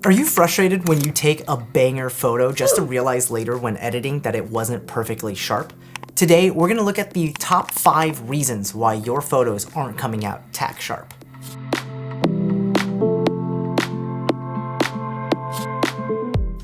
Are you frustrated when you take a banger photo just to realize later when editing that it wasn't perfectly sharp? Today, we're gonna look at the top 5 reasons why your photos aren't coming out tack sharp.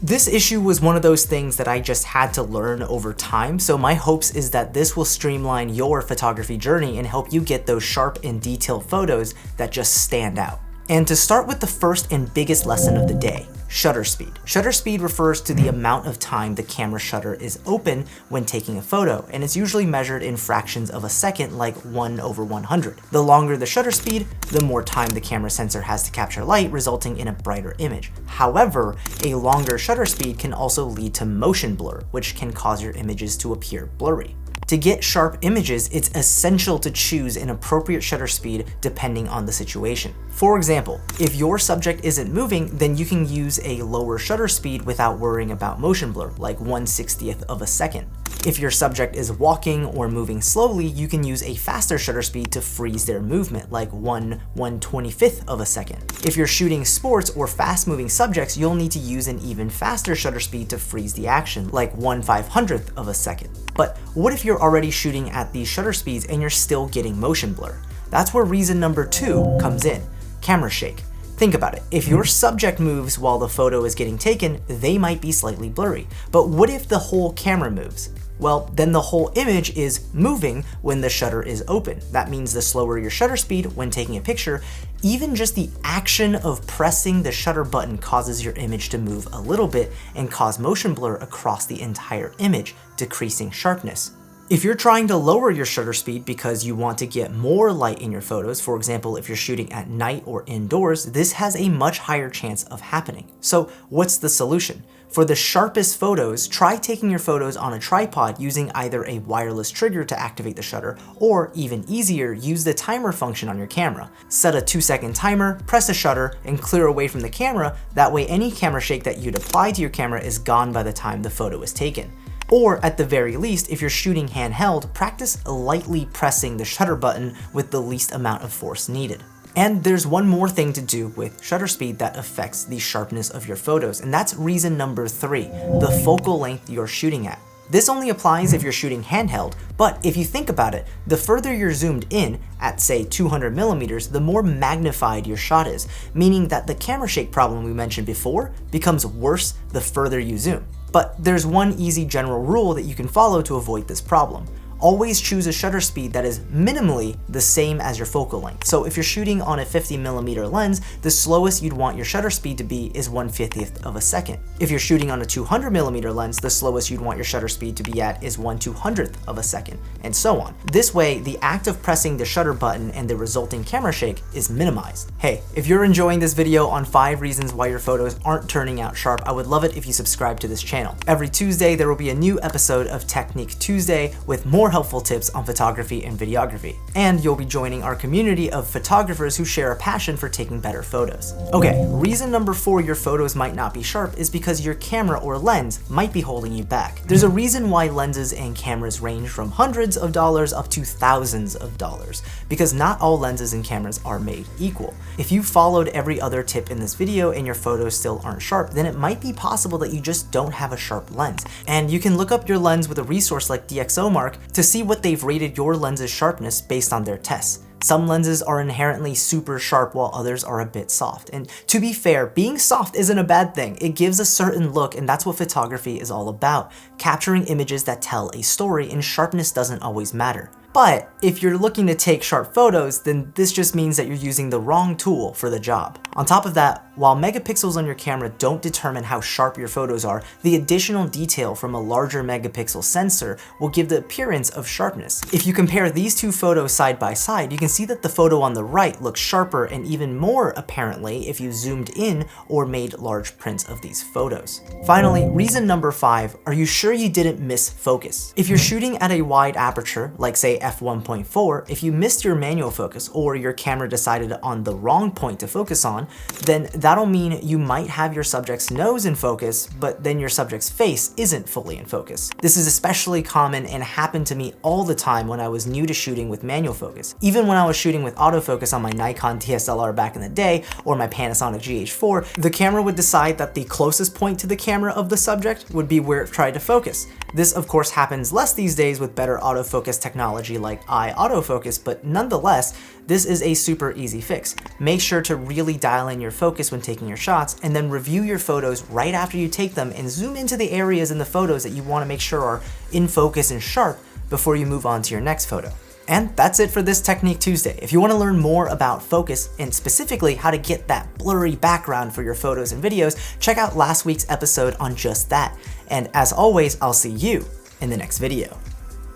This issue was one of those things that I just had to learn over time, so my hopes is that this will streamline your photography journey and help you get those sharp and detailed photos that just stand out. And to start with the first and biggest lesson of the day, shutter speed. Shutter speed refers to the amount of time the camera shutter is open when taking a photo, and it's usually measured in fractions of a second, like 1/100. The longer the shutter speed, the more time the camera sensor has to capture light, resulting in a brighter image. However, a longer shutter speed can also lead to motion blur, which can cause your images to appear blurry. To get sharp images, it's essential to choose an appropriate shutter speed depending on the situation. For example, if your subject isn't moving, then you can use a lower shutter speed without worrying about motion blur, like 1/60th of a second. If your subject is walking or moving slowly, you can use a faster shutter speed to freeze their movement, like 1/125th of a second. If you're shooting sports or fast-moving subjects, you'll need to use an even faster shutter speed to freeze the action, like 1/500th of a second. But what if you're already shooting at these shutter speeds and you're still getting motion blur? That's where reason number 2 comes in, camera shake. Think about it, if your subject moves while the photo is getting taken, they might be slightly blurry. But what if the whole camera moves? Well, then the whole image is moving when the shutter is open. That means the slower your shutter speed when taking a picture, even just the action of pressing the shutter button causes your image to move a little bit and cause motion blur across the entire image, decreasing sharpness. If you're trying to lower your shutter speed because you want to get more light in your photos, for example, if you're shooting at night or indoors, this has a much higher chance of happening. So what's the solution? For the sharpest photos, try taking your photos on a tripod using either a wireless trigger to activate the shutter, or even easier, use the timer function on your camera. Set a 2-second timer, press the shutter, and clear away from the camera. That way any camera shake that you'd apply to your camera is gone by the time the photo is taken. Or at the very least, if you're shooting handheld, practice lightly pressing the shutter button with the least amount of force needed. And there's one more thing to do with shutter speed that affects the sharpness of your photos, and that's reason number 3, the focal length you're shooting at. This only applies if you're shooting handheld, but if you think about it, the further you're zoomed in, at say 200mm, the more magnified your shot is, meaning that the camera shake problem we mentioned before becomes worse the further you zoom. But there's one easy general rule that you can follow to avoid this problem. Always choose a shutter speed that is minimally the same as your focal length. So if you're shooting on a 50mm lens, the slowest you'd want your shutter speed to be is 1/50th of a second. If you're shooting on a 200mm lens, the slowest you'd want your shutter speed to be at is 1/200th of a second, and so on. This way, the act of pressing the shutter button and the resulting camera shake is minimized. Hey, if you're enjoying this video on 5 reasons why your photos aren't turning out sharp, I would love it if you subscribe to this channel. Every Tuesday, there will be a new episode of Technique Tuesday with more helpful tips on photography and videography. And you'll be joining our community of photographers who share a passion for taking better photos. Okay, reason number 4 your photos might not be sharp is because your camera or lens might be holding you back. There's a reason why lenses and cameras range from hundreds of dollars up to thousands of dollars, because not all lenses and cameras are made equal. If you followed every other tip in this video and your photos still aren't sharp, then it might be possible that you just don't have a sharp lens. And you can look up your lens with a resource like DxOMark to see what they've rated your lens's sharpness based on their tests. Some lenses are inherently super sharp while others are a bit soft. And to be fair, being soft isn't a bad thing. It gives a certain look, and that's what photography is all about. Capturing images that tell a story, and sharpness doesn't always matter. But if you're looking to take sharp photos, then this just means that you're using the wrong tool for the job. On top of that, while megapixels on your camera don't determine how sharp your photos are, the additional detail from a larger megapixel sensor will give the appearance of sharpness. If you compare these two photos side by side, you can see that the photo on the right looks sharper and even more apparently if you zoomed in or made large prints of these photos. Finally, reason number 5, are you sure you didn't miss focus? If you're shooting at a wide aperture, like say f1.4, if you missed your manual focus or your camera decided on the wrong point to focus on, then that'll mean you might have your subject's nose in focus, but then your subject's face isn't fully in focus. This is especially common and happened to me all the time when I was new to shooting with manual focus. Even when I was shooting with autofocus on my Nikon DSLR back in the day, or my Panasonic GH4, the camera would decide that the closest point to the camera of the subject would be where it tried to focus. This of course happens less these days with better autofocus technology like eye autofocus, but nonetheless, this is a super easy fix. Make sure to really dial in your focus when taking your shots, and then review your photos right after you take them and zoom into the areas in the photos that you want to make sure are in focus and sharp before you move on to your next photo. And that's it for this Technique Tuesday. If you want to learn more about focus and specifically how to get that blurry background for your photos and videos, check out last week's episode on just that. And as always, I'll see you in the next video.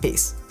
Peace.